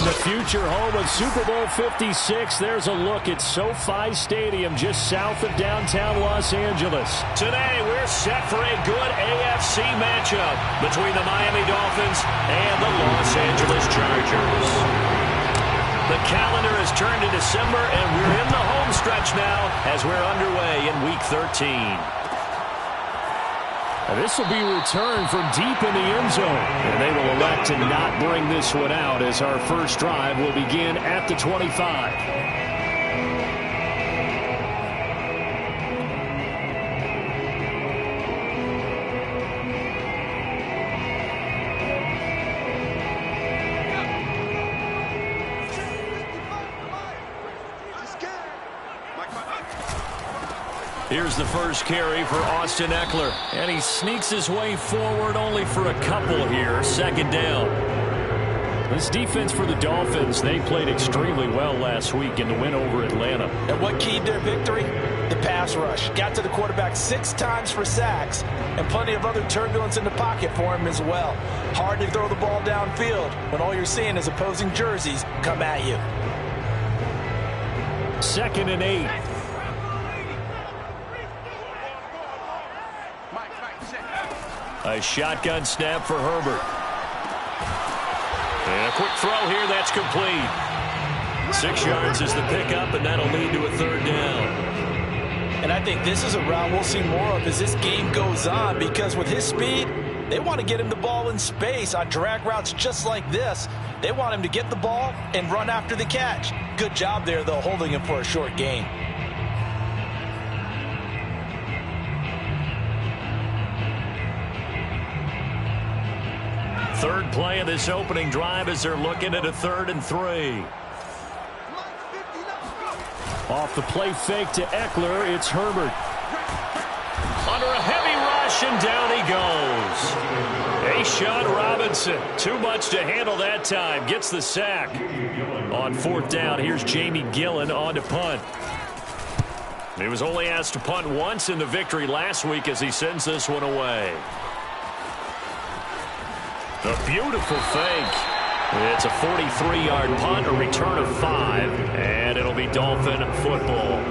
the future home of Super Bowl 56. There's a look at SoFi Stadium just south of downtown Los Angeles. Today, we're set for a good AFC matchup between the Miami Dolphins and the Los Angeles Chargers. The calendar has turned to December, and we're in the home stretch now as we're underway in Week 13. This will be returned from deep in the end zone, and they will elect to not bring this one out as our first drive will begin at the 25. Here's the first carry for Austin Eckler, and he sneaks his way forward only for a couple here. Second down. This defense for the Dolphins, they played extremely well last week in the win over Atlanta. And what keyed their victory? The pass rush. Got to the quarterback 6 times for sacks, and plenty of other turbulence in the pocket for him as well. Hard to throw the ball downfield when all you're seeing is opposing jerseys come at you. 2nd and 8. A shotgun snap for Herbert. And a quick throw here, that's complete. 6 yards is the pickup, and that'll lead to a 3rd down. And I think this is a route we'll see more of as this game goes on, because with his speed, they want to get him the ball in space on drag routes just like this. They want him to get the ball and run after the catch. Good job there, though, holding him for a short gain. Third play of this opening drive as they're looking at a 3rd and 3. Off the play fake to Eckler, it's Herbert. Under a heavy rush, and down he goes. A'Shawn Robinson, too much to handle that time, gets the sack. On 4th down, here's Jamie Gillen on to punt. He was only asked to punt once in the victory last week as he sends this one away. A beautiful fake. It's a 43-yard punt, a return of 5, and it'll be Dolphin football.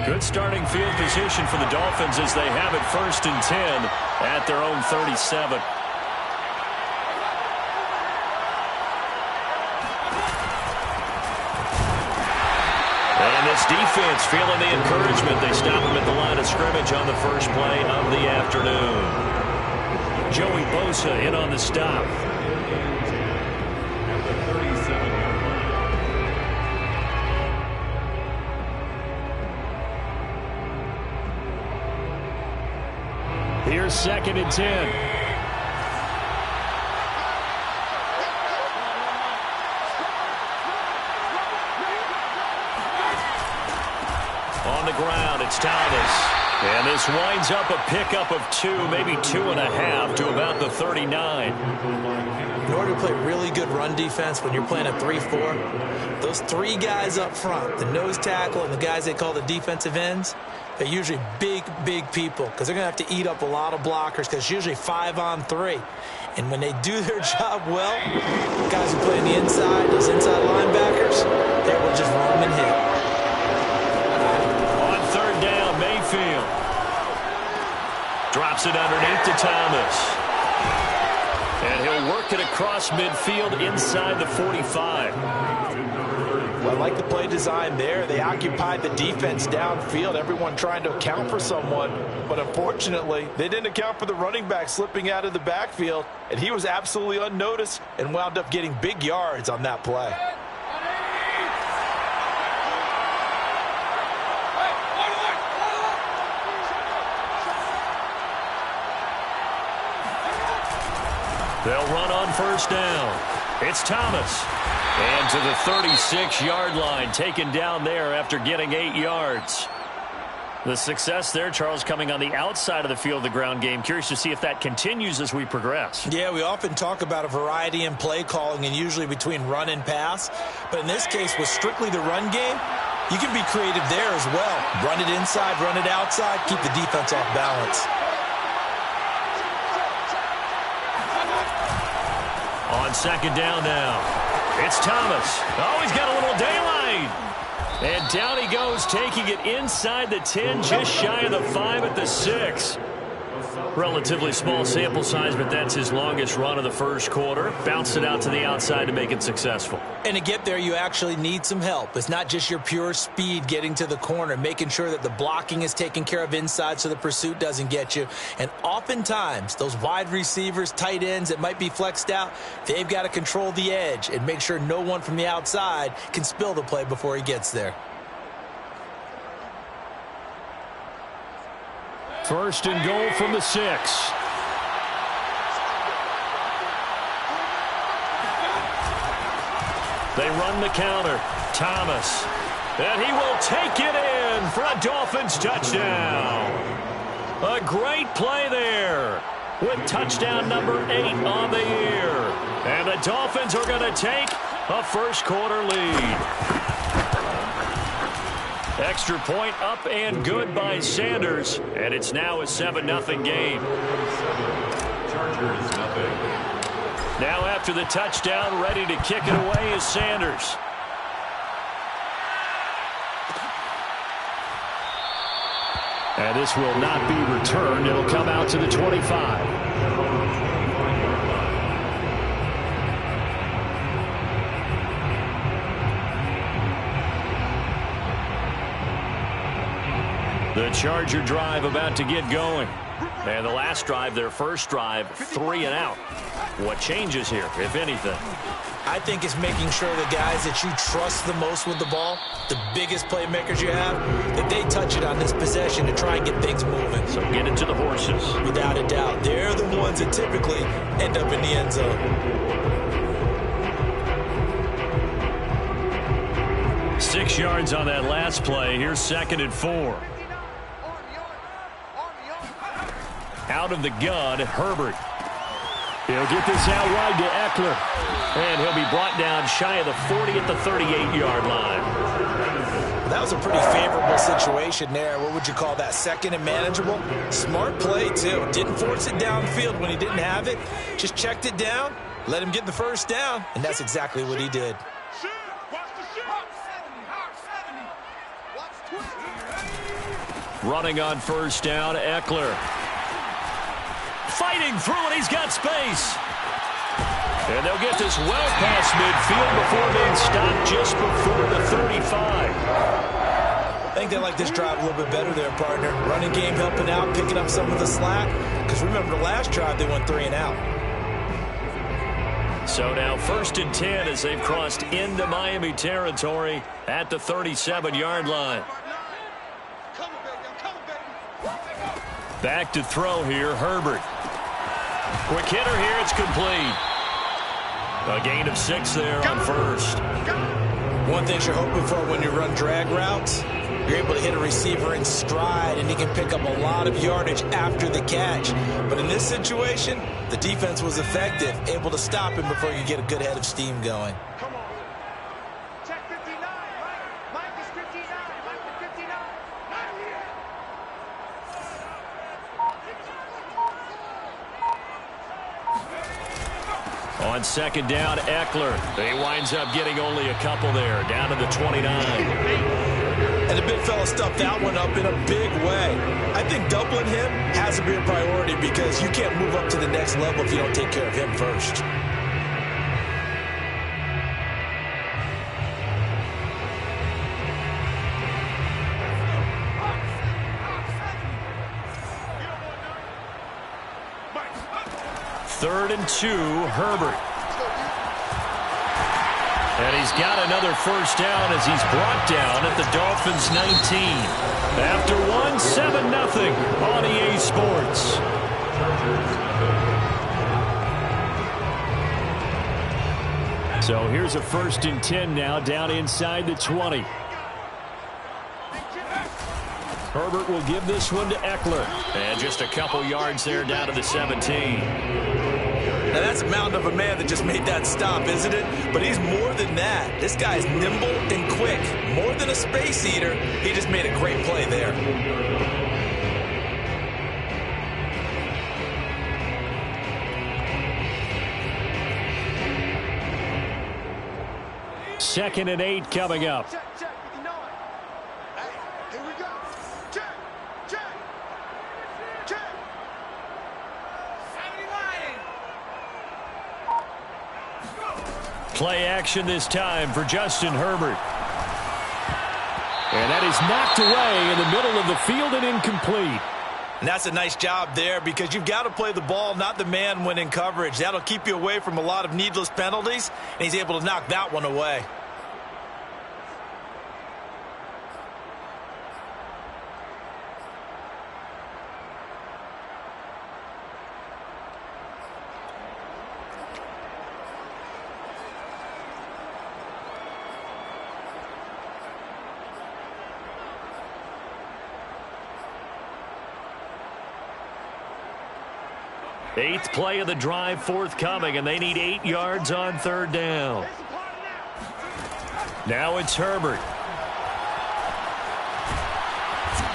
Good starting field position for the Dolphins as they have it 1st and 10 at their own 37. And this defense feeling the encouragement. They stop him at the line of scrimmage on the first play of the afternoon. Joey Bosa in on the stop. Here's 2nd and 10. On the ground, it's Thomas. And this winds up a pickup of 2, maybe 2.5 to about the 39. In order to play really good run defense when you're playing a 3-4, those 3 guys up front, the nose tackle and the guys they call the defensive ends, they're usually big people because they're going to have to eat up a lot of blockers because it's usually 5-on-3. And when they do their job well, guys who play on the inside, those inside linebackers, they will just run them and hit. On 3rd down, Mayfield drops it underneath to Thomas. And he'll work it across midfield inside the 45. Well, I like the play design there. They occupied the defense downfield, everyone trying to account for someone. But unfortunately, they didn't account for the running back slipping out of the backfield. And he was absolutely unnoticed and wound up getting big yards on that play. They'll run on 1st down. It's Thomas. And to the 36-yard line, taken down there after getting 8 yards. The success there, Charles, coming on the outside of the field of the ground game. Curious to see if that continues as we progress. Yeah, we often talk about a variety in play calling and usually between run and pass. But in this case, with strictly the run game, you can be creative there as well. Run it inside, run it outside, keep the defense off balance. On second down now, it's Thomas. Oh, he's got a little daylight. And down he goes, taking it inside the 10, just shy of the 5 at the 6. Relatively small sample size, but that's his longest run of the first quarter. Bounced it out to the outside to make it successful. And to get there, you actually need some help. It's not just your pure speed getting to the corner, making sure that the blocking is taken care of inside so the pursuit doesn't get you. And oftentimes, those wide receivers, tight ends that might be flexed out, they've got to control the edge and make sure no one from the outside can spill the play before he gets there. First and goal from the 6. They run the counter. Thomas. And he will take it in for a Dolphins touchdown. A great play there with touchdown number 8 on the year. And the Dolphins are going to take a first quarter lead. Extra point up and good by Sanders, and it's now a 7-0 game. Chargers nothing. Now after the touchdown, ready to kick it away is Sanders. And this will not be returned. It'll come out to the 25. The Charger drive about to get going. And the last drive, their first drive, 3 and out. What changes here, if anything? I think it's making sure the guys that you trust the most with the ball, the biggest playmakers you have, that they touch it on this possession to try and get things moving. So get it to the horses. Without a doubt. They're the ones that typically end up in the end zone. 6 yards on that last play. Here's 2nd and 4. Out of the gun, Herbert. He'll get this out wide to Eckler. And he'll be brought down shy of the 40 at the 38-yard line. That was a pretty favorable situation there. What would you call that? Second and manageable? Smart play, too. Didn't force it downfield when he didn't have it. Just checked it down, let him get the first down, and that's exactly what he did. Running on first down, Eckler. Fighting through it, he's got space. And they'll get this well past midfield before being stopped just before the 35. I think they like this drive a little bit better there, partner. Running game helping out, picking up some of the slack. Because remember, the last drive they went 3 and out. So now 1st and 10 as they've crossed into Miami territory at the 37-yard line. Back to throw here, Herbert. Quick hitter here, it's complete. A gain of 6 there on first. One thing you're hoping for when you run drag routes, you're able to hit a receiver in stride, and he can pick up a lot of yardage after the catch. But in this situation, the defense was effective, able to stop him before you get a good head of steam going. Check 59, Mike is 59, Mike is 59. On second down, Eckler. He winds up getting only a couple there, down to the 29. And the big fella stuffed that one up in a big way. I think doubling him has to be a priority because you can't move up to the next level if you don't take care of him first. Third and 2, Herbert. And he's got another first down as he's brought down at the Dolphins' 19. After 1, 7-0 on EA Sports. So here's a 1st and 10 now down inside the 20. Herbert will give this one to Eckler. And just a couple yards there down to the 17. Now, that's a mountain of a man that just made that stop, isn't it? But he's more than that. This guy's nimble and quick. More than a space eater. He just made a great play there. Second and 8 coming up. Check, 59. Hey, here we go. Check, check, check. 79. Play action this time for Justin Herbert. And that is knocked away in the middle of the field and incomplete. And that's a nice job there because you've got to play the ball, not the man when in coverage. That'll keep you away from a lot of needless penalties, and he's able to knock that one away. Eighth play of the drive forthcoming, and they need 8 yards on third down. Now it's Herbert.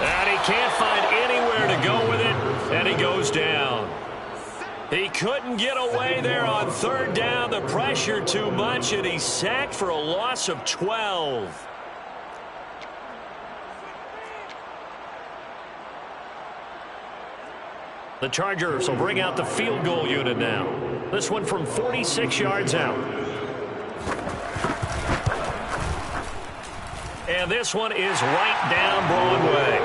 And he can't find anywhere to go with it, and he goes down. He couldn't get away there on third down. The pressure too much, and he's sacked for a loss of 12. The Chargers will bring out the field goal unit now. This one from 46 yards out. And this one is right down Broadway.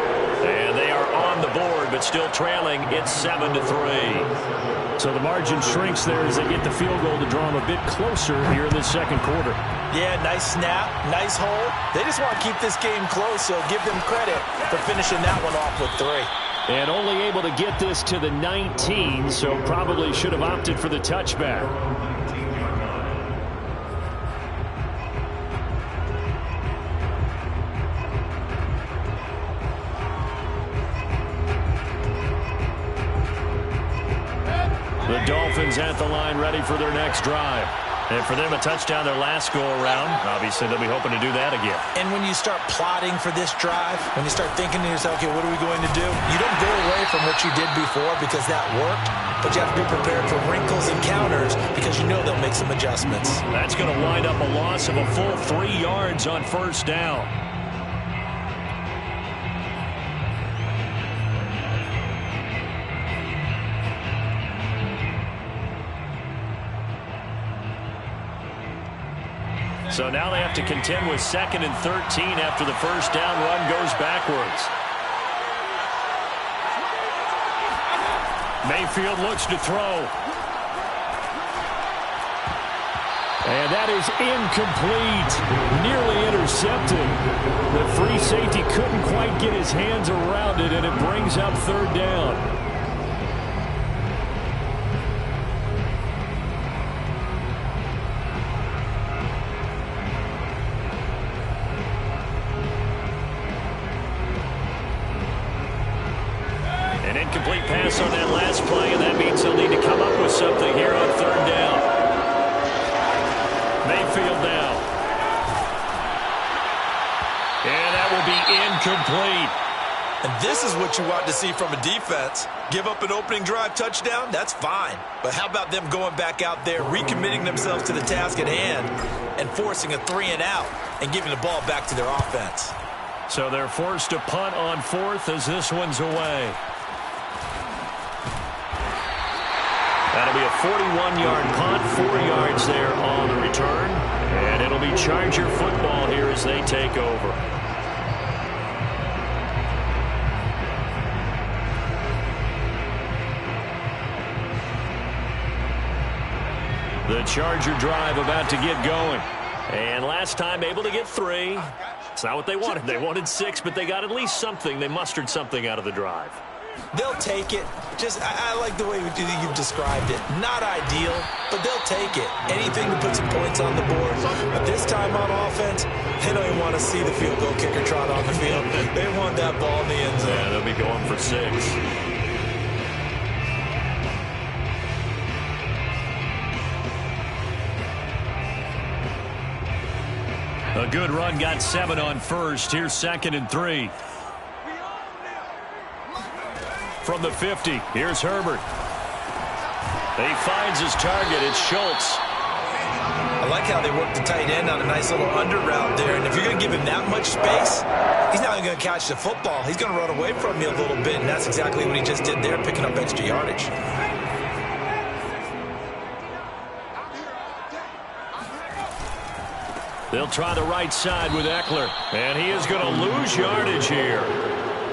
And they are on the board, but still trailing. It's 7-3. So the margin shrinks there as they get the field goal to draw them a bit closer here in this second quarter. Yeah, nice snap, nice hole. They just want to keep this game close, so give them credit for finishing that one off with 3. And only able to get this to the 19, so probably should have opted for the touchback. The Dolphins at the line ready for their next drive. And for them, a touchdown their last go-around. Obviously, they'll be hoping to do that again. And when you start plotting for this drive, when you start thinking to yourself, okay, what are we going to do? You don't go away from what you did before because that worked, but you have to be prepared for wrinkles and counters because you know they'll make some adjustments. That's going to wind up a loss of a full 3 yards on first down. So now they have to contend with 2nd and 13 after the first down run goes backwards. Mayfield looks to throw. And that is incomplete. Nearly intercepted. The free safety couldn't quite get his hands around it, and it brings up third down. An incomplete pass on that last play, and that means they'll need to come up with something here on third down. Mayfield now. And that will be incomplete. And this is what you want to see from a defense. Give up an opening drive touchdown, that's fine. But how about them going back out there, recommitting themselves to the task at hand, and forcing a 3-and-out and giving the ball back to their offense. So they're forced to punt on 4th as this one's away. That'll be a 41-yard punt, 4 yards there on the return. And it'll be Charger football here as they take over. The Charger drive about to get going. And last time able to get 3. It's not what they wanted. They wanted 6, but they got at least something. They mustered something out of the drive. They'll take it. I like the way you've described it. Not ideal, but they'll take it. Anything to put some points on the board. But this time on offense, they don't even want to see the field goal kicker trot on the field. They want that ball in the end zone. Yeah, they'll be going for 6. A good run got 7 on first. Here's 2nd and 3. From the 50, here's Herbert. He finds his target. It's Schultz. I like how they work the tight end on a nice little under route there. And if you're going to give him that much space, he's not even going to catch the football. He's going to run away from you a little bit, and that's exactly what he just did there, picking up extra yardage. They'll try the right side with Eckler, and he is going to lose yardage here.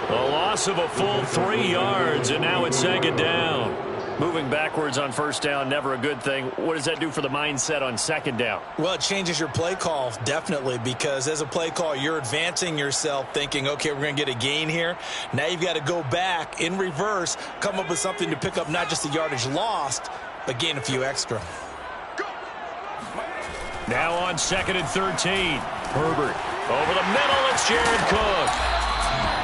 A loss of a full 3 yards, and now it's 2nd down. Moving backwards on 1st down, never a good thing. What does that do for the mindset on 2nd down? Well, it changes your play call, definitely, because as a play call, you're advancing yourself thinking, okay, we're going to get a gain here. Now you've got to go back in reverse, come up with something to pick up not just the yardage lost, but gain a few extra. Now on 2nd and 13. Herbert over the middle. It's Jared Cook.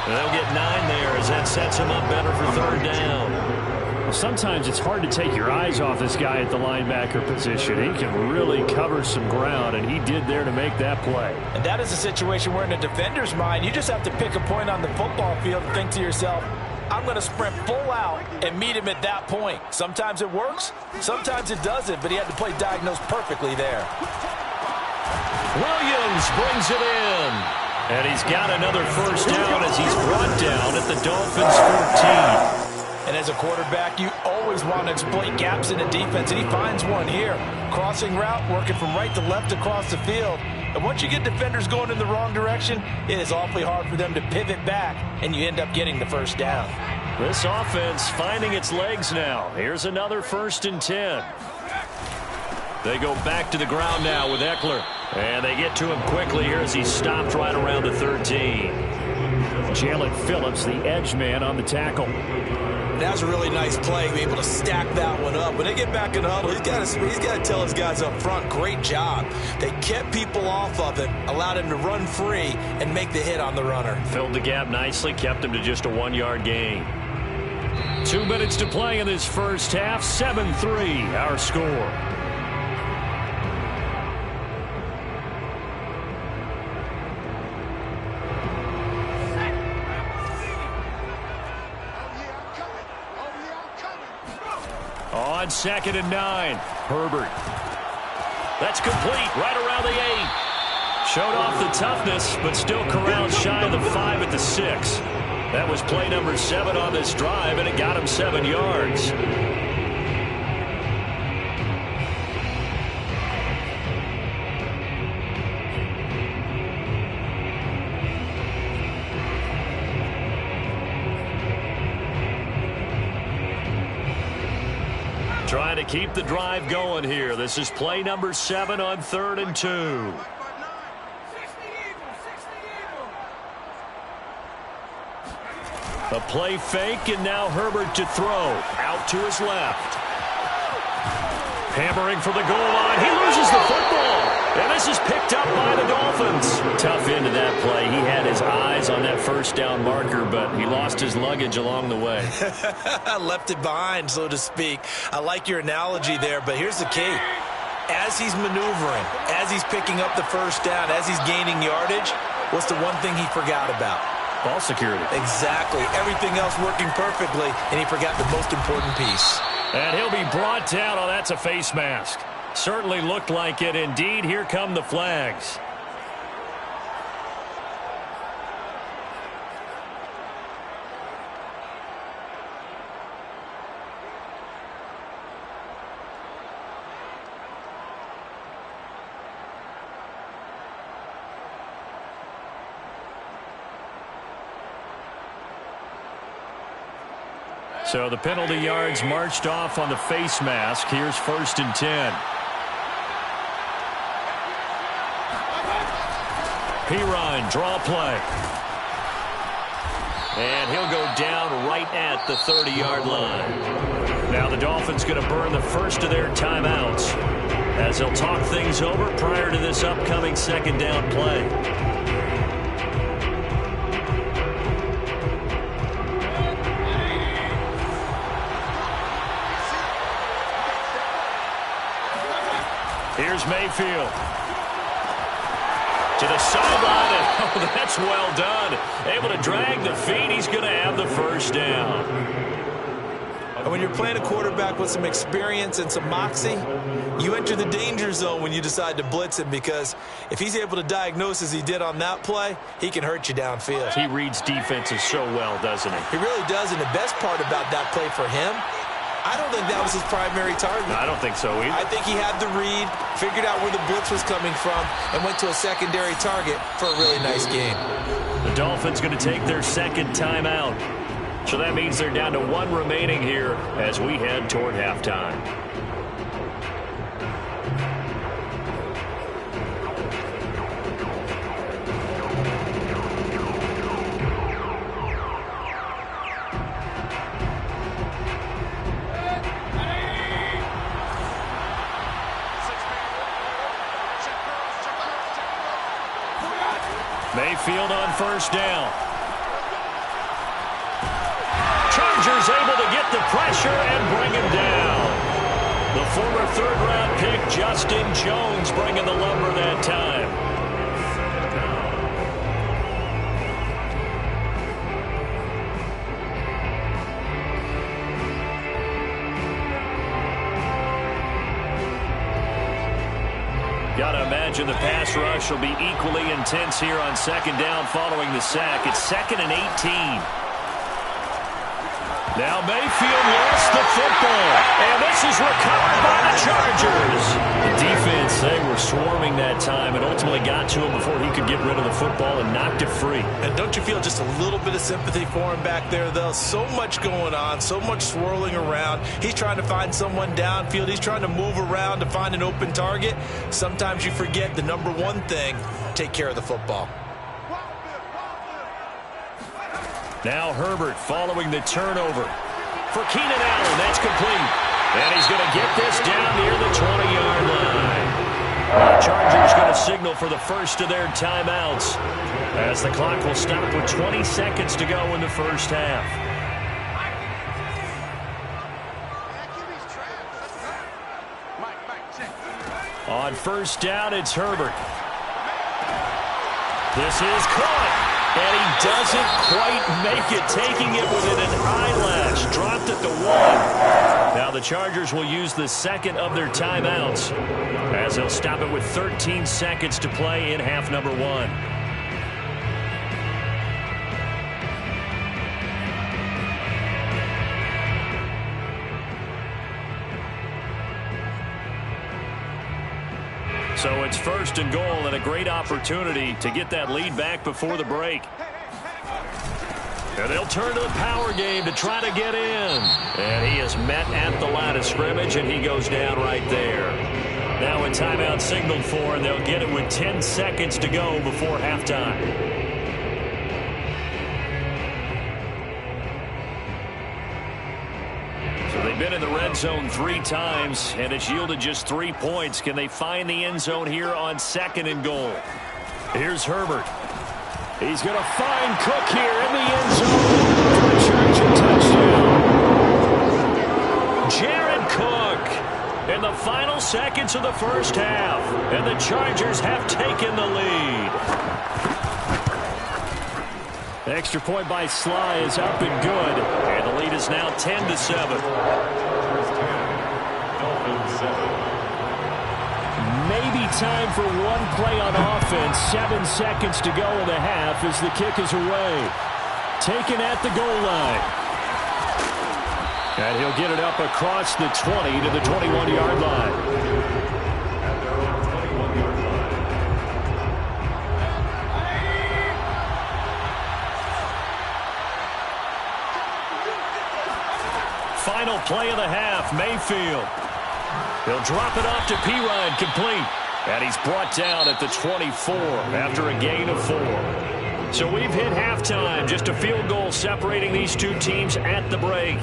They'll get 9 there as that sets him up better for 3rd down. Well, sometimes it's hard to take your eyes off this guy at the linebacker position. He can really cover some ground, and he did there to make that play. And that is a situation where in a defender's mind, you just have to pick a point on the football field and think to yourself, I'm going to sprint full out and meet him at that point. Sometimes it works, sometimes it doesn't, but he had to play diagnose perfectly there. Williams brings it in. And he's got another 1st down as he's brought down at the Dolphins' 14. And as a quarterback, you always want to exploit gaps in the defense, and he finds one here. Crossing route, working from right to left across the field. And once you get defenders going in the wrong direction, it is awfully hard for them to pivot back, and you end up getting the 1st down. This offense finding its legs now. Here's another 1st and 10. They go back to the ground now with Eckler. And they get to him quickly here as he's stopped right around the 13. Jalen Phillips, the edge man on the tackle. That was a really nice play, being able to stack that one up. When they get back in the huddle, he's got to tell his guys up front, great job. They kept people off of it, allowed him to run free, and make the hit on the runner. Filled the gap nicely, kept him to just a 1-yard gain. 2 minutes to play in this 1st half, 7-3 our score. On 2nd and 9, Herbert. That's complete right around the 8. Showed off the toughness, but still corralled shy of the 5 at the 6. That was play number 7 on this drive, and it got him 7 yards. Trying to keep the drive going here. This is play number 7 on 3rd and 2. A play fake, and now Herbert to throw. Out to his left. Hammering for the goal line. He loses the football. And this is picked up by the Dolphins. Tough end of that play. He had his eyes on that 1st down marker, but he lost his luggage along the way. Left it behind, so to speak. I like your analogy there, but here's the key. As he's maneuvering, as he's picking up the 1st down, as he's gaining yardage, what's the one thing he forgot about? Ball security. Exactly. Everything else working perfectly, and he forgot the most important piece. And he'll be brought down. Oh, that's a face mask. Certainly looked like it. Indeed, here come the flags. So the penalty yards marched off on the face mask. Here's 1st and 10. Pirine, draw play. And he'll go down right at the 30-yard line. Now the Dolphins going to burn the first of their timeouts as they'll talk things over prior to this upcoming second down play. Here's Mayfield. To the sideline, and oh, that's well done. Able to drag the feet. He's going to have the first down. And when you're playing a quarterback with some experience and some moxie, you enter the danger zone when you decide to blitz him, because if he's able to diagnose as he did on that play, he can hurt you downfield. He reads defenses so well, doesn't he? He really does, and the best part about that play for him, I don't think that was his primary target. I don't think so either. I think he had the read, figured out where the blitz was coming from, and went to a secondary target for a really nice game. The Dolphins going to take their second timeout. So that means they're down to one remaining here as we head toward halftime. Mayfield on first down. Chargers able to get the pressure and bring him down. The former third-round pick, Justin Jones, bringing the lumber that time. Gotta imagine the pass rush will be equally intense here on second down following the sack. It's 2nd and 18. Now Mayfield lost the football, and this is recovered by the Chargers. The defense, they were swarming that time and ultimately got to him before he could get rid of the football and knocked it free. And don't you feel just a little bit of sympathy for him back there, though? So much going on, so much swirling around. He's trying to find someone downfield. He's trying to move around to find an open target. Sometimes you forget the number one thing, take care of the football. Now Herbert following the turnover. For Keenan Allen, that's complete. And he's going to get this down near the 20-yard line. The Chargers going to signal for the first of their timeouts as the clock will stop with 20 seconds to go in the first half. On first down, it's Herbert. This is caught. And he doesn't quite make it, taking it within an eyelash. Dropped at the 1. Now the Chargers will use the second of their timeouts as they'll stop it with 13 seconds to play in half number 1. So it's 1st and goal, and a great opportunity to get that lead back before the break. And they'll turn to the power game to try to get in. And he is met at the line of scrimmage, and he goes down right there. Now a timeout signaled for, and they'll get it with 10 seconds to go before halftime. They've been in the red zone 3 times, and it's yielded just 3 points. Can they find the end zone here on 2nd and goal? Here's Herbert. He's going to find Cook here in the end zone for a Charger touchdown. Jared Cook in the final seconds of the first half, and the Chargers have taken the lead. The extra point by Sly is up and good, and the lead is now 10-7. Maybe time for one play on offense. 7 seconds to go in the half as the kick is away. Taken at the goal line. And he'll get it up across the 20 to the 21-yard line. Final play of the half, Mayfield. He'll drop it off to Pirine, complete. And he's brought down at the 24 after a gain of 4. So we've hit halftime. Just a field goal separating these two teams at the break.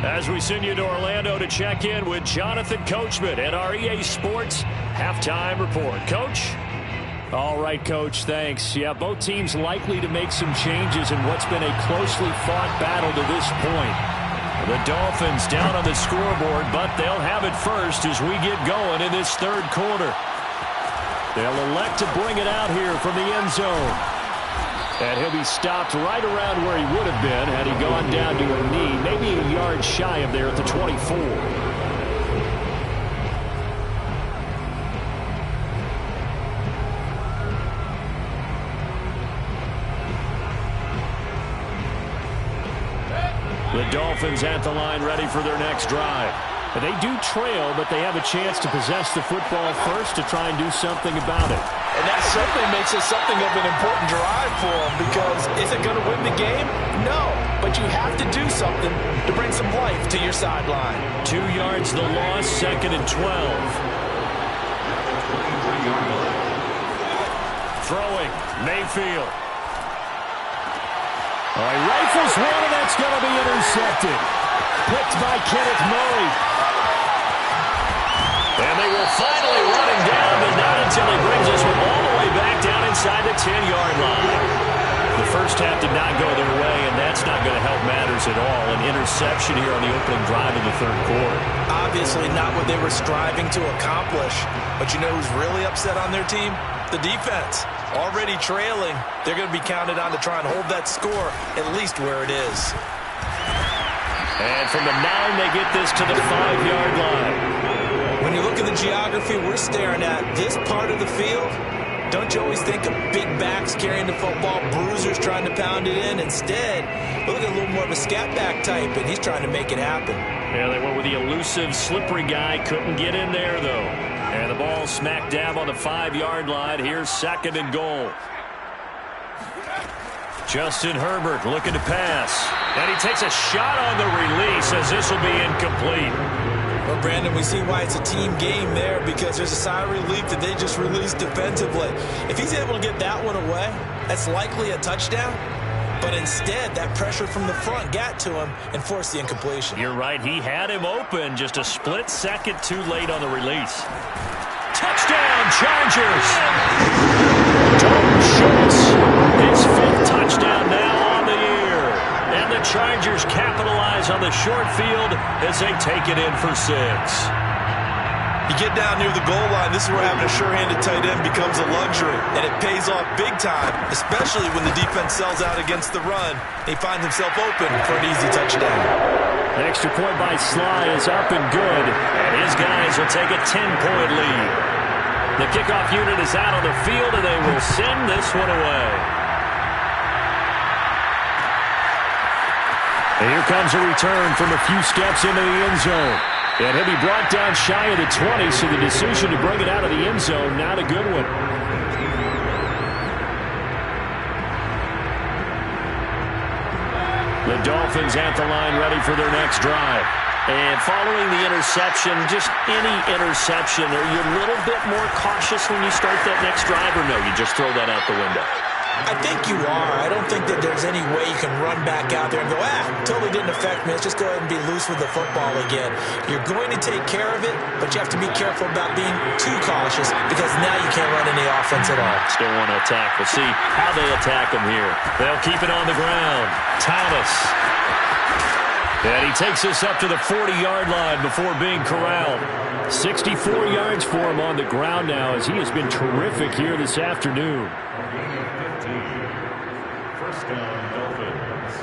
As we send you to Orlando to check in with Jonathan Coachman at our EA Sports Halftime Report. Coach? All right, Coach, thanks. Yeah, both teams likely to make some changes in what's been a closely fought battle to this point. The Dolphins down on the scoreboard, but they'll have it first as we get going in this third quarter. They'll elect to bring it out here from the end zone. And he'll be stopped right around where he would have been had he gone down to a knee, maybe a yard shy of there at the 24. The Dolphins at the line ready for their next drive. They do trail, but they have a chance to possess the football first to try and do something about it. And that certainly makes it something of an important drive for them, because is it going to win the game? No, but you have to do something to bring some life to your sideline. 2 yards the loss, 2nd and 12. Throwing, Mayfield. All right, rifles one, and that's going to be intercepted. Picked by Kenneth Murray. And they will finally run him down, but not until he brings us all the way back down inside the 10-yard line. The first half did not go their way, and that's not going to help matters at all. An interception here on the opening drive of the third quarter. Obviously not what they were striving to accomplish. But you know who's really upset on their team? The defense. Already trailing, they're going to be counted on to try and hold that score at least where it is. And from the 9, they get this to the 5-yard line. When you look at the geography we're staring at, this part of the field, don't you always think of big backs carrying the football, bruisers trying to pound it in? Instead, look at a little more of a scat back type, and he's trying to make it happen. Yeah, they went with the elusive, slippery guy. Couldn't get in there, though. And the ball smack dab on the 5-yard line. Here's 2nd and goal. Justin Herbert looking to pass. And he takes a shot on the release as this will be incomplete. Well, Brandon, we see why it's a team game there, because there's a sigh of relief that they just released defensively. If he's able to get that one away, that's likely a touchdown. But instead, that pressure from the front got to him and forced the incompletion. You're right. He had him open, just a split second too late on the release. Touchdown, Chargers! Dalton Schultz, his 5th touchdown now on the year. And the Chargers capitalize on the short field as they take it in for 6. You get down near the goal line, this is where having a sure-handed tight end becomes a luxury, and it pays off big time, especially when the defense sells out against the run. He finds himself open for an easy touchdown. The extra point by Sly is up and good, and his guys will take a 10-point lead. The kickoff unit is out on the field, and they will send this one away. And here comes a return from a few steps into the end zone. And he'll be brought down shy of the 20, so the decision to bring it out of the end zone, not a good one. The Dolphins at the line ready for their next drive. And following the interception, just any interception, are you a little bit more cautious when you start that next drive, or no, you just throw that out the window? I think you are. I don't think that there's any way you can run back out there and go, totally didn't affect me. Let's just go ahead and be loose with the football again. You're going to take care of it, but you have to be careful about being too cautious, because now you can't run any offense at all. Still want to attack. We'll see how they attack him here. They'll keep it on the ground. Thomas. And he takes us up to the 40-yard line before being corralled. 64 yards for him on the ground now, as he has been terrific here this afternoon. First down, Dolphins.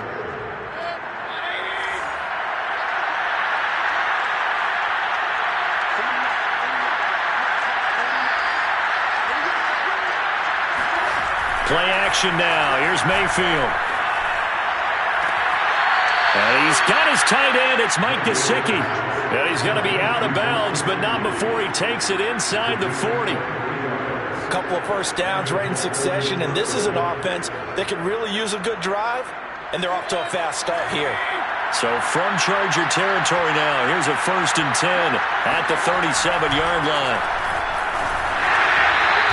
Play action now. Here's Mayfield. And he's got his tight end. It's Mike Gesicki. And he's going to be out of bounds, but not before he takes it inside the 40. Couple of first downs right in succession, and this is an offense that could really use a good drive, and they're off to a fast start here. So from Charger territory now, here's a 1st and 10 at the 37-yard line.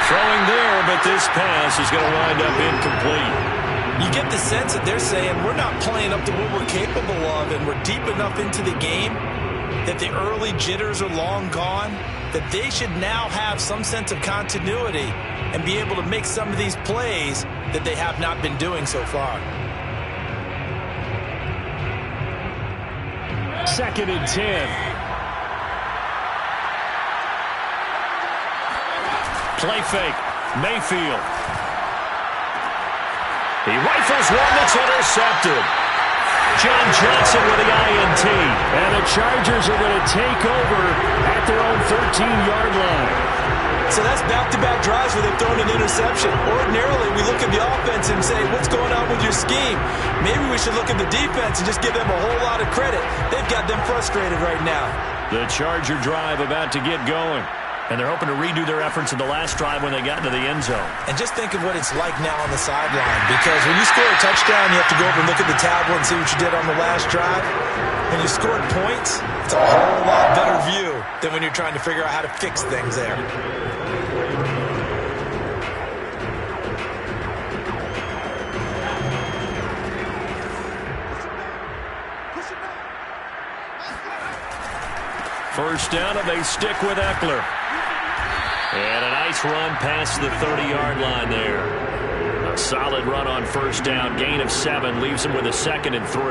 Throwing there, but this pass is going to wind up incomplete. You get the sense that they're saying we're not playing up to what we're capable of, and we're deep enough into the game that the early jitters are long gone, that they should now have some sense of continuity and be able to make some of these plays that they have not been doing so far. 2nd and 10. Play fake. Mayfield. He rifles one that's intercepted. John Johnson with the INT. And the Chargers are going to take over at their own 13-yard line. So that's back-to-back drives where they've thrown an interception. Ordinarily, we look at the offense and say, what's going on with your scheme? Maybe we should look at the defense and just give them a whole lot of credit. They've got them frustrated right now. The Charger drive about to get going. And they're hoping to redo their efforts in the last drive when they got into the end zone. And just think of what it's like now on the sideline. Because when you score a touchdown, you have to go over and look at the tablet and see what you did on the last drive. When you scored points, it's a whole lot better view than when you're trying to figure out how to fix things there. First down, and they stick with Eckler. And a nice run past the 30-yard line there. A solid run on first down. Gain of 7 leaves him with a 2nd and 3.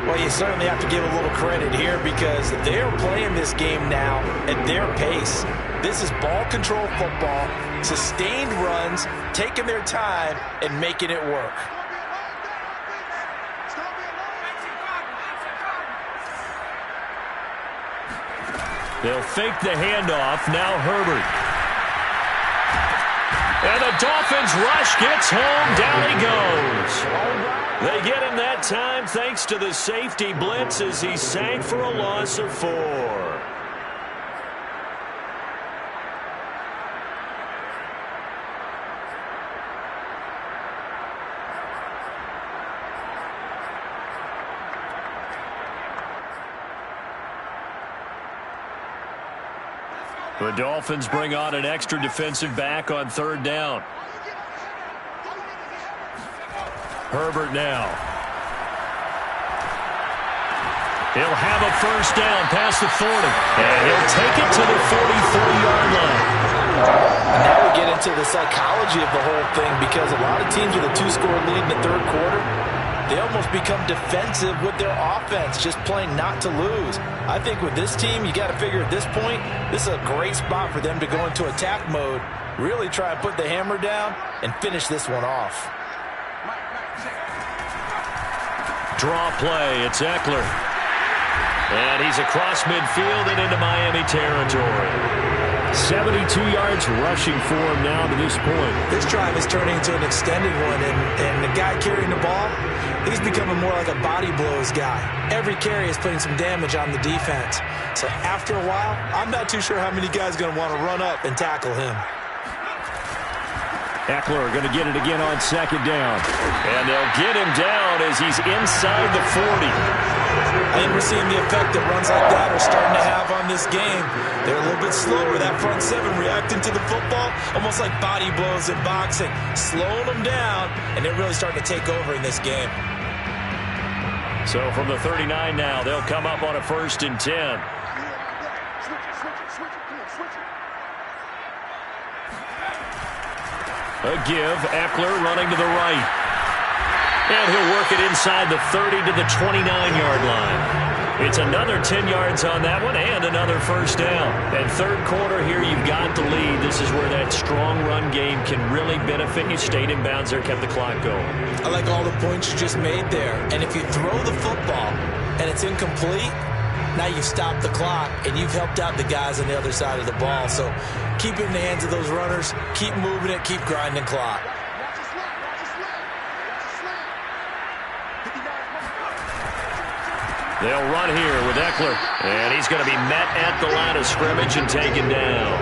Well, you certainly have to give a little credit here because they're playing this game now at their pace. This is ball control football, sustained runs, taking their time and making it work. They'll fake the handoff. Now Herbert. And the Dolphins rush gets home. Down he goes. They get him that time thanks to the safety blitz as he sank for a loss of 4. The Dolphins bring on an extra defensive back on 3rd down. Herbert now. He'll have a first down past the 40. And he'll take it to the 44-yard line. And now we get into the psychology of the whole thing because a lot of teams with a 2-score lead in the 3rd quarter, they almost become defensive with their offense, just playing not to lose. I think with this team, you got to figure at this point, this is a great spot for them to go into attack mode, really try and put the hammer down and finish this one off. Draw play, it's Eckler. And he's across midfield and into Miami territory. 72 yards rushing for him now to this point. This drive is turning into an extended one, and the guy carrying the ball, he's becoming more like a body blows guy. Every carry is putting some damage on the defense. So after a while, I'm not too sure how many guys are going to want to run up and tackle him. Eckler going to get it again on 2nd down. And they'll get him down as he's inside the 40. I think we're seeing the effect that runs like that are starting to have on this game. They're a little bit slower. That front 7 reacting to the football, almost like body blows in boxing, slowing them down, and they're really starting to take over in this game. So from the 39 now, they'll come up on a 1st and 10. A give, Eckler running to the right. And he'll work it inside the 30 to the 29-yard line. It's another 10 yards on that one and another first down. And 3rd quarter here, you've got the lead. This is where that strong run game can really benefit you. Stayed in bounds there, kept the clock going. I like all the points you just made there. And if you throw the football and it's incomplete, now you've stopped the clock and you've helped out the guys on the other side of the ball. So keep it in the hands of those runners. Keep moving it. Keep grinding clock. They'll run here with Eckler. And he's going to be met at the line of scrimmage and taken down.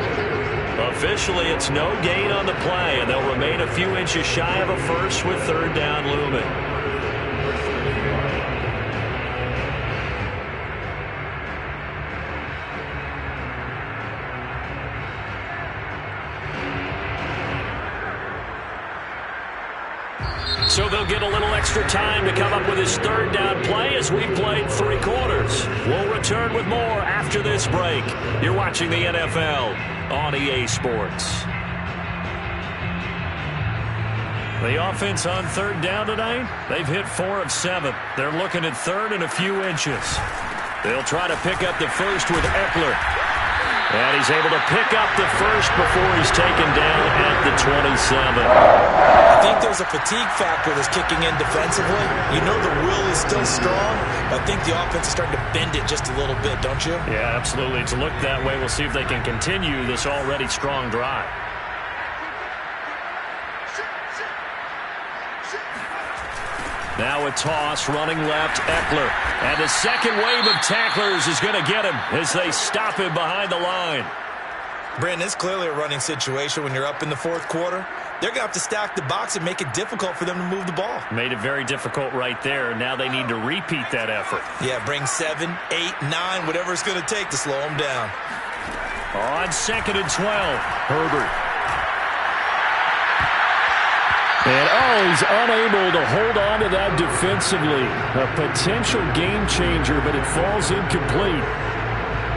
Officially, it's no gain on the play, and they'll remain a few inches shy of a first with 3rd down looming. So they'll get a little extra time to come up with his third down play as we played 3 quarters. We'll return with more after this break. You're watching the NFL on EA Sports. The offense on third down tonight, they've hit 4 of 7. They're looking at third and a few inches. They'll try to pick up the first with Eckler. And he's able to pick up the first before he's taken down at the 27. I think there's a fatigue factor that's kicking in defensively. You know the will is still strong, but I think the offense is starting to bend it just a little bit, don't you? Yeah, absolutely. It's looked that way. We'll see if they can continue this already strong drive. Now a toss, running left, Eckler. And the second wave of tacklers is going to get him as they stop him behind the line. Brandon, it's clearly a running situation when you're up in the fourth quarter. They're going to have to stack the box and make it difficult for them to move the ball. Made it very difficult right there. Now they need to repeat that effort. Yeah, bring 7, 8, 9, whatever it's going to take to slow them down. On 2nd and 12, Herbert. And, he's unable to hold on to that defensively. A potential game changer, but it falls incomplete.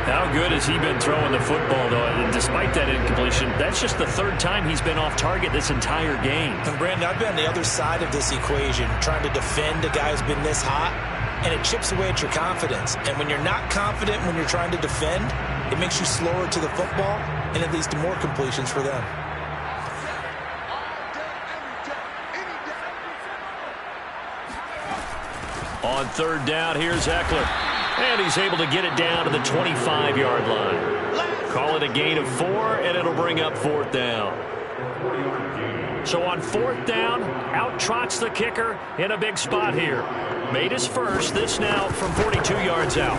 How good has he been throwing the football, though? And despite that incompletion, that's just the third time he's been off target this entire game. And, Brandon, I've been on the other side of this equation, trying to defend a guy who's been this hot, and it chips away at your confidence. And when you're not confident when you're trying to defend, it makes you slower to the football, and it leads to more completions for them. On third down, here's Eckler. And he's able to get it down to the 25-yard line. Call it a gain of 4, and it'll bring up 4th down. So on 4th down, out trots the kicker in a big spot here. Made his first, this now from 42 yards out.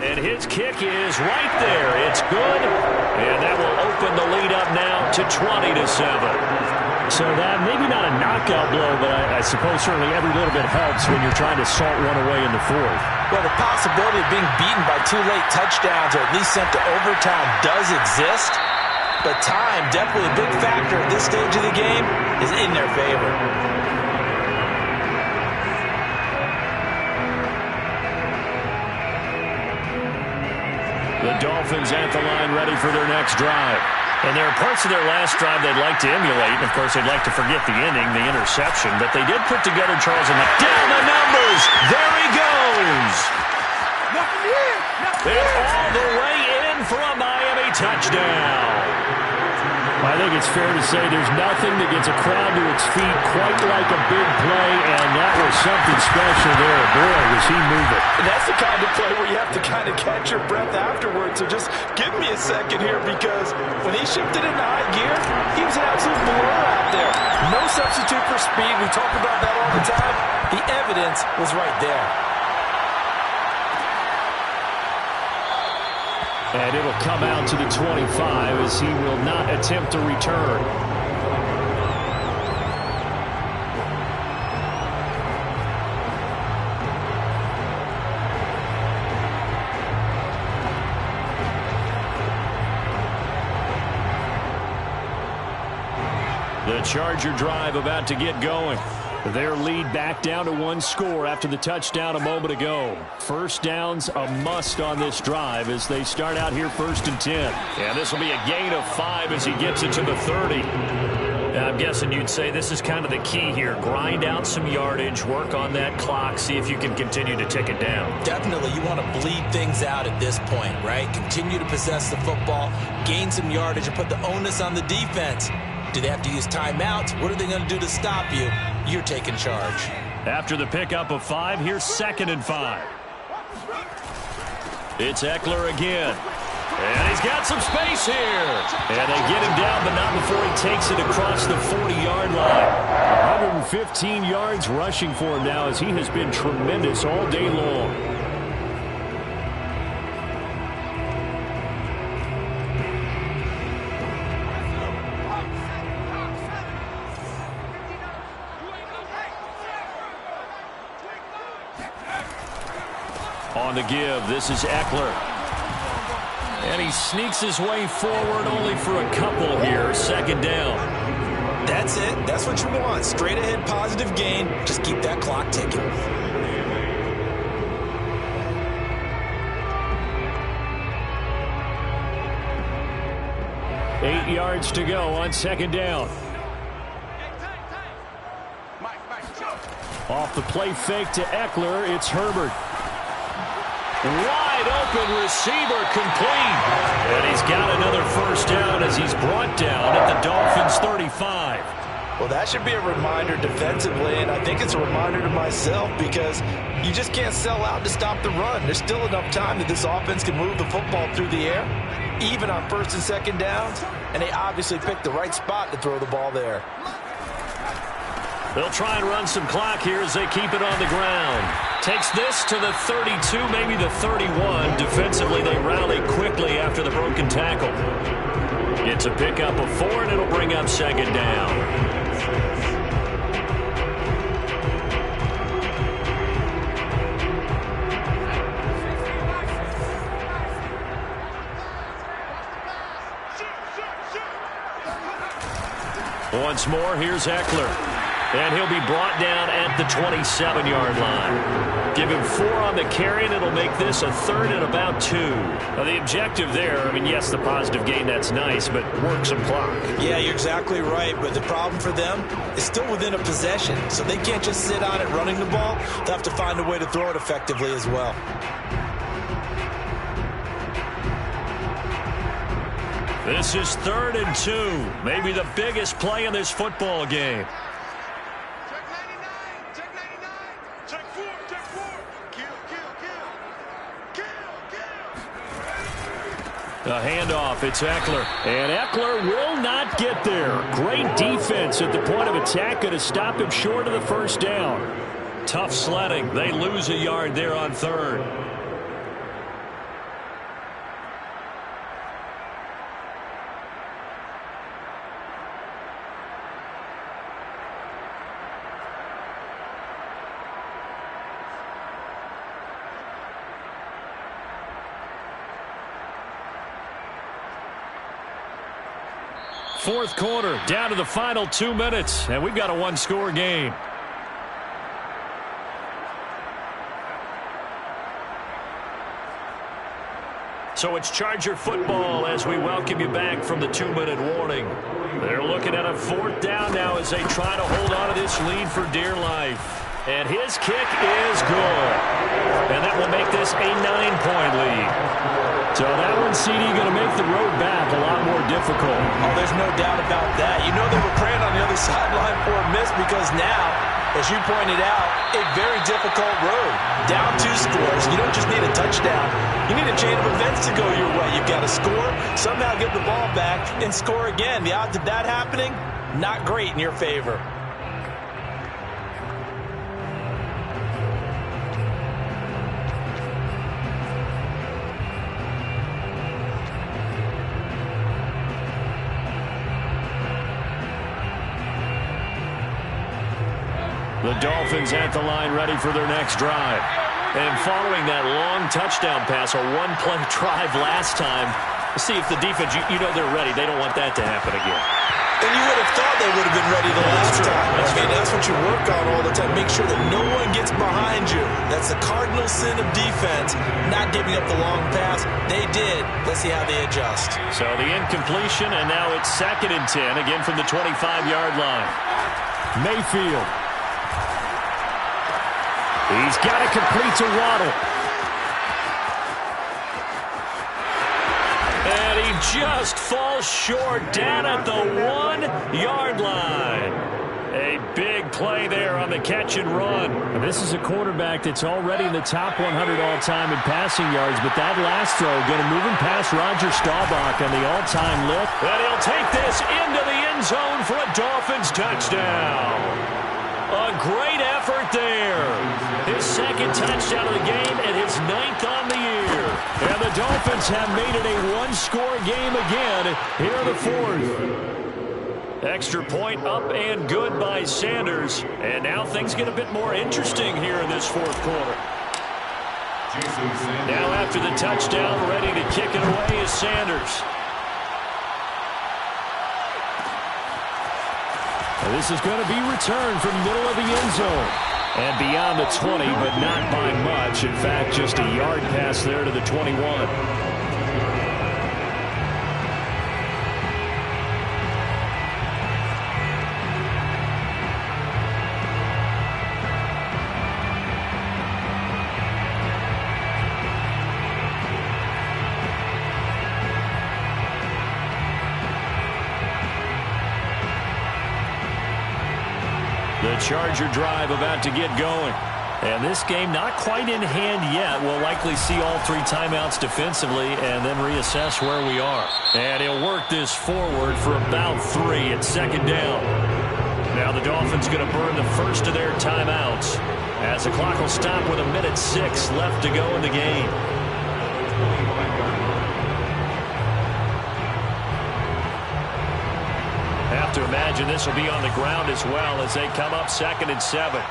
And his kick is right there. It's good. And that will open the lead up now to 20-7. So that maybe not a knockout blow, but I suppose certainly every little bit helps when you're trying to salt one away in the fourth. Well, the possibility of being beaten by 2 late touchdowns or at least sent to overtime does exist, but time, definitely a big factor at this stage of the game, is in their favor. The Dolphins at the line ready for their next drive. And there are parts of their last drive they'd like to emulate. And, of course, they'd like to forget the ending, the interception. But they did put together Charles and down the numbers. There he goes. And all the way in for a Miami touchdown. I think it's fair to say there's nothing that gets a crowd to its feet quite like a big play, and that was something special there. Boy, was he moving. And that's the kind of play where you have to kind of catch your breath afterwards. So just give me a second here, because when he shifted into high gear, he was an absolute blur out there. No substitute for speed. We talk about that all the time. The evidence was right there. And it'll come out to the 25 as he will not attempt to return. The Charger drive about to get going. Their lead back down to 1 score after the touchdown a moment ago. First down's a must on this drive as they start out here 1st and 10. And this will be a gain of 5 as he gets it to the 30. Now, I'm guessing you'd say this is kind of the key here. Grind out some yardage, work on that clock, see if you can continue to tick it down. Definitely, you want to bleed things out at this point, right? Continue to possess the football, gain some yardage, and put the onus on the defense. Do they have to use timeouts? What are they going to do to stop you? You're taking charge. After the pickup of 5, here's 2nd and 5. It's Eckler again. And he's got some space here. And they get him down, but not before he takes it across the 40-yard line. 115 yards rushing for him now as he has been tremendous all day long. On the give, this is Eckler. And he sneaks his way forward only for a couple here. 2nd down. That's it. That's what you want. Straight ahead positive gain. Just keep that clock ticking. 8 yards to go on second down. Off the play fake to Eckler, it's Herbert. Wide open receiver complete. And he's got another first down as he's brought down at the Dolphins' 35. Well, that should be a reminder defensively, and I think it's a reminder to myself because you just can't sell out to stop the run. There's still enough time that this offense can move the football through the air, even on first and second downs, and they obviously picked the right spot to throw the ball there. They'll try and run some clock here as they keep it on the ground. Takes this to the 32, maybe the 31. Defensively, they rally quickly after the broken tackle. It's a pickup of 4, and it'll bring up second down. Once more, here's Eckler. And he'll be brought down at the 27-yard line. Give him 4 on the carry, and it'll make this a 3rd and about 2. Now, the objective there, I mean, yes, the positive gain, that's nice, but work some clock. Yeah, you're exactly right, but the problem for them is still within a possession, so they can't just sit on it running the ball. They'll have to find a way to throw it effectively as well. This is 3rd and 2, maybe the biggest play in this football game. A handoff, it's Eckler. And Eckler will not get there. Great defense at the point of attack, going to stop him short of the first down. Tough sledding. They lose a yard there on 3rd. Fourth quarter, down to the final 2 minutes, and we've got a one-score game. So it's Charger football as we welcome you back from the 2-minute warning. They're looking at a 4th down now as they try to hold on to this lead for dear life. And his kick is good. And that will make this a 9-point lead. So that one, CD, going to make the road back a lot more difficult. Oh, there's no doubt about that. You know they were praying on the other sideline for a miss because now, as you pointed out, a very difficult road. Down 2 scores. You don't just need a touchdown. You need a chain of events to go your way. You've got to score, somehow get the ball back, and score again. The odds of that happening, not great in your favor. The Dolphins at the line ready for their next drive. And following that long touchdown pass, a one-play drive last time, see if the defense, you know they're ready. They don't want that to happen again. And you would have thought they would have been ready the last time. That's what you work on all the time. Make sure that no one gets behind you. That's the cardinal sin of defense, not giving up the long pass. They did. Let's see how they adjust. So the incompletion, and now it's 2nd and 10, again from the 25-yard line. Mayfield. He's got it complete to Waddle. And he just falls short down at the 1-yard line. A big play there on the catch and run. And this is a quarterback that's already in the top 100 all-time in passing yards, but that last throw going to move him past Roger Staubach on the all-time lift. And he'll take this into the end zone for a Dolphins touchdown. A great effort there. His 2nd touchdown of the game and his 9th on the year. And the Dolphins have made it a one-score game again here in the 4th. Extra point up and good by Sanders. And now things get a bit more interesting here in this 4th quarter. Now after the touchdown, ready to kick it away is Sanders. And this is going to be returned from middle of the end zone. And beyond the 20, but not by much. In fact, just a yard pass there to the 21. The Charger drive about to get going. And this game not quite in hand yet. We'll likely see all 3 timeouts defensively and then reassess where we are. And he'll work this forward for about 3 at second down. Now the Dolphins going to burn the first of their timeouts as the clock will stop with 1:06 left to go in the game. Have to imagine this will be on the ground as well as they come up 2nd and 7.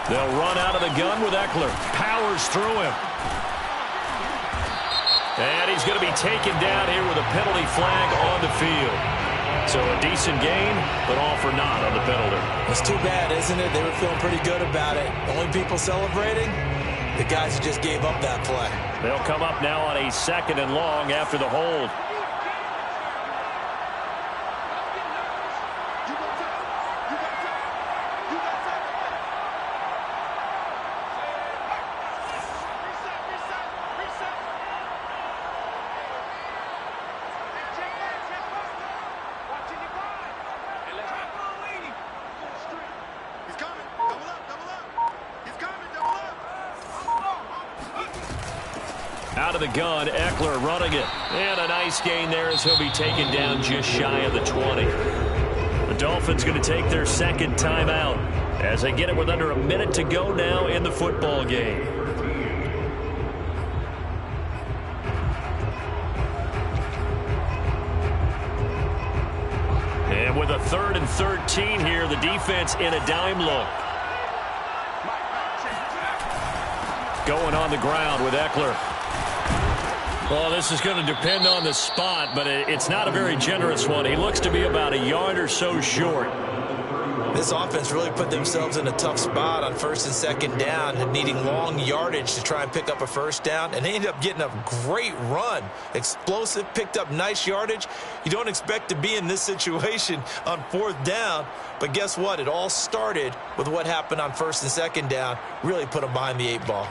They'll run out of the gun with Eckler. Powers through him. And he's going to be taken down here with a penalty flag on the field. So a decent gain, but all for naught on the penalty. It's too bad, isn't it? They were feeling pretty good about it. Only people celebrating, the guys who just gave up that play. They'll come up now on a 2nd and long after the hold. Out of the gun, Eckler running it. And a nice gain there as he'll be taken down just shy of the 20. The Dolphins going to take their 2nd timeout as they get it with under a minute to go now in the football game. And with a 3rd and 13 here, the defense in a dime look. Going on the ground with Eckler. Well, this is going to depend on the spot, but it's not a very generous one. He looks to be about a yard or so short. This offense really put themselves in a tough spot on 1st and 2nd down and needing long yardage to try and pick up a 1st down, and they ended up getting a great run. Explosive, picked up nice yardage. You don't expect to be in this situation on 4th down, but guess what? It all started with what happened on 1st and 2nd down. Really put them behind the 8 ball.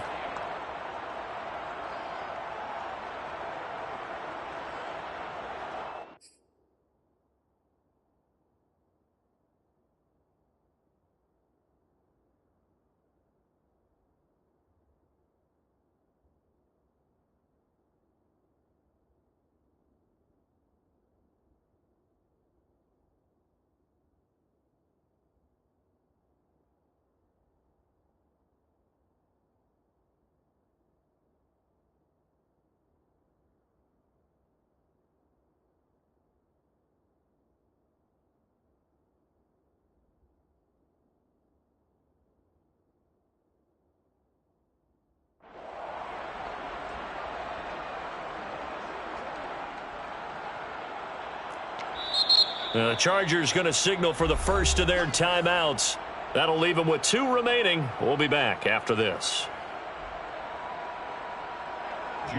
The Chargers going to signal for the first of their timeouts. That'll leave them with 2 remaining. We'll be back after this.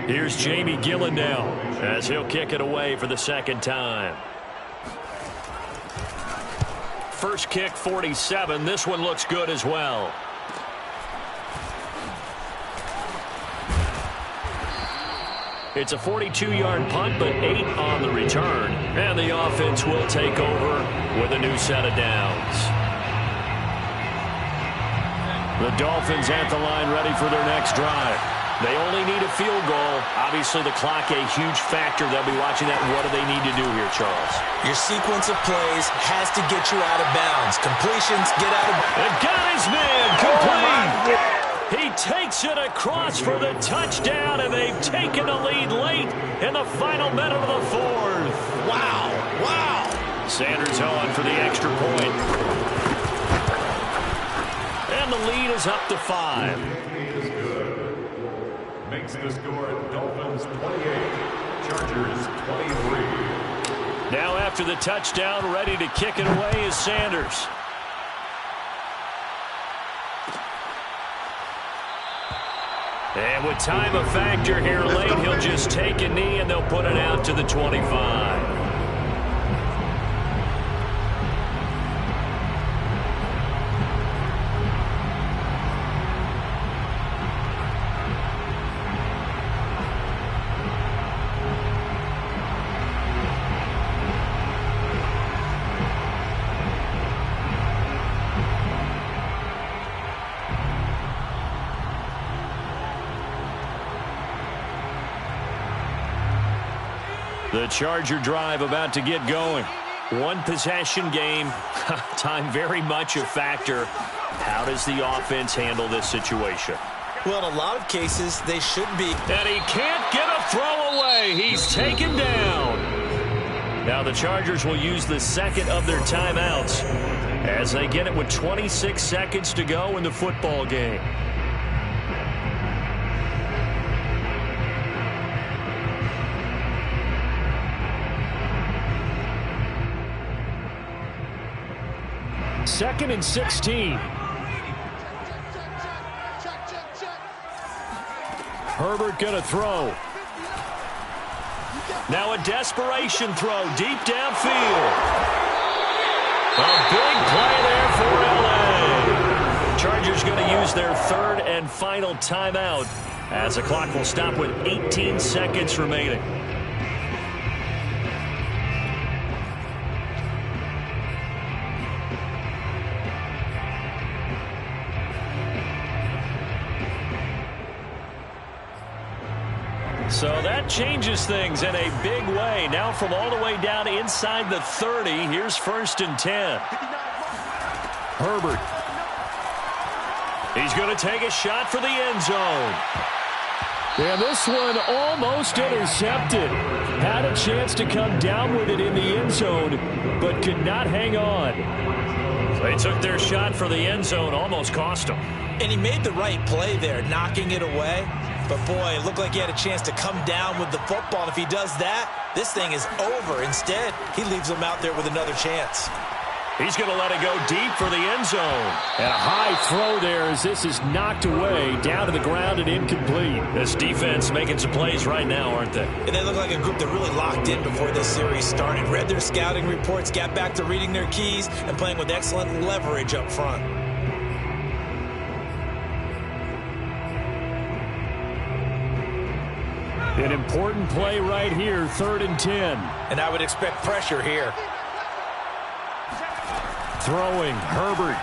Here's Jamie Gillen now as he'll kick it away for the 2nd time. First kick, 47. This one looks good as well. It's a 42-yard punt, but 8 on the return. And the offense will take over with a new set of downs. The Dolphins at the line ready for their next drive. They only need a field goal. Obviously, the clock a huge factor. They'll be watching that. What do they need to do here, Charles? Your sequence of plays has to get you out of bounds. Completions, get out of bounds. And got his man complete. He takes it across for the touchdown, and they've taken the lead late in the final minute of the 4th. Wow. Wow. Sanders on for the extra point. And the lead is up to 5. Makes the score Dolphins 28, Chargers 23. Now after the touchdown, ready to kick it away is Sanders. And with time a factor here late, he'll just take a knee and they'll put it out to the 25. The Charger drive about to get going. One possession game. Time very much a factor. How does the offense handle this situation? Well, in a lot of cases, they should be. And he can't get a throw away. He's taken down. Now the Chargers will use the second of their timeouts as they get it with 26 seconds to go in the football game. Second and 16. Herbert going to throw. Now a desperation throw deep downfield. A big play there for LA. Chargers going to use their third and final timeout as the clock will stop with 18 seconds remaining. So that changes things in a big way. Now from all the way down inside the 30, here's 1st and 10. Herbert. He's going to take a shot for the end zone. And this one almost intercepted. Had a chance to come down with it in the end zone, but could not hang on. They took their shot for the end zone, almost cost them. And he made the right play there, knocking it away. But, boy, it looked like he had a chance to come down with the football. And if he does that, this thing is over. Instead, he leaves him out there with another chance. He's going to let it go deep for the end zone. And a high throw there as this is knocked away, down to the ground and incomplete. This defense making some plays right now, aren't they? And they look like a group that really locked in before this series started. Read their scouting reports, got back to reading their keys, and playing with excellent leverage up front. An important play right here, 3rd and 10. And I would expect pressure here. Throwing, Herbert.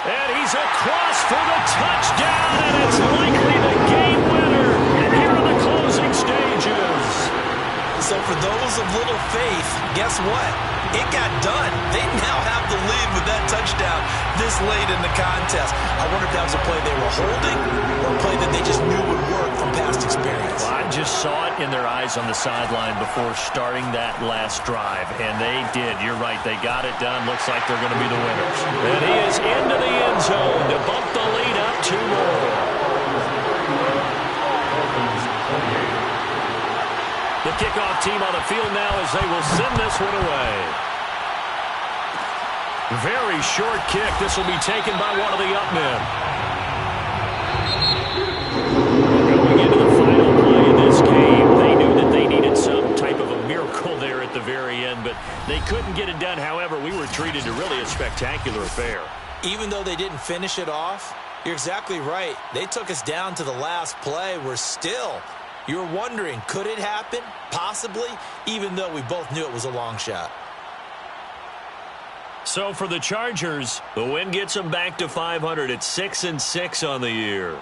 And he's across for the touchdown, and it's likely the game winner here in the closing stages. So for those of little faith, guess what? It got done. They now have the lead with that touchdown this late in the contest. I wonder if that was a play they were holding or a play that they just knew would work from past experience. Well, I just saw it in their eyes on the sideline before starting that last drive, and they did. You're right. They got it done. Looks like they're going to be the winners. And he is into the end zone to bump the lead up 2 more. The kickoff team on the field now as they will send this one away. Very short kick. This will be taken by one of the up men. Going into the final play of this game, they knew that they needed some type of a miracle there at the very end, but they couldn't get it done. However, we were treated to really a spectacular affair. Even though they didn't finish it off, you're exactly right. They took us down to the last play. We're still... You're wondering, could it happen? Possibly, even though we both knew it was a long shot. So for the Chargers, the win gets them back to 500 at 6-6 on the year.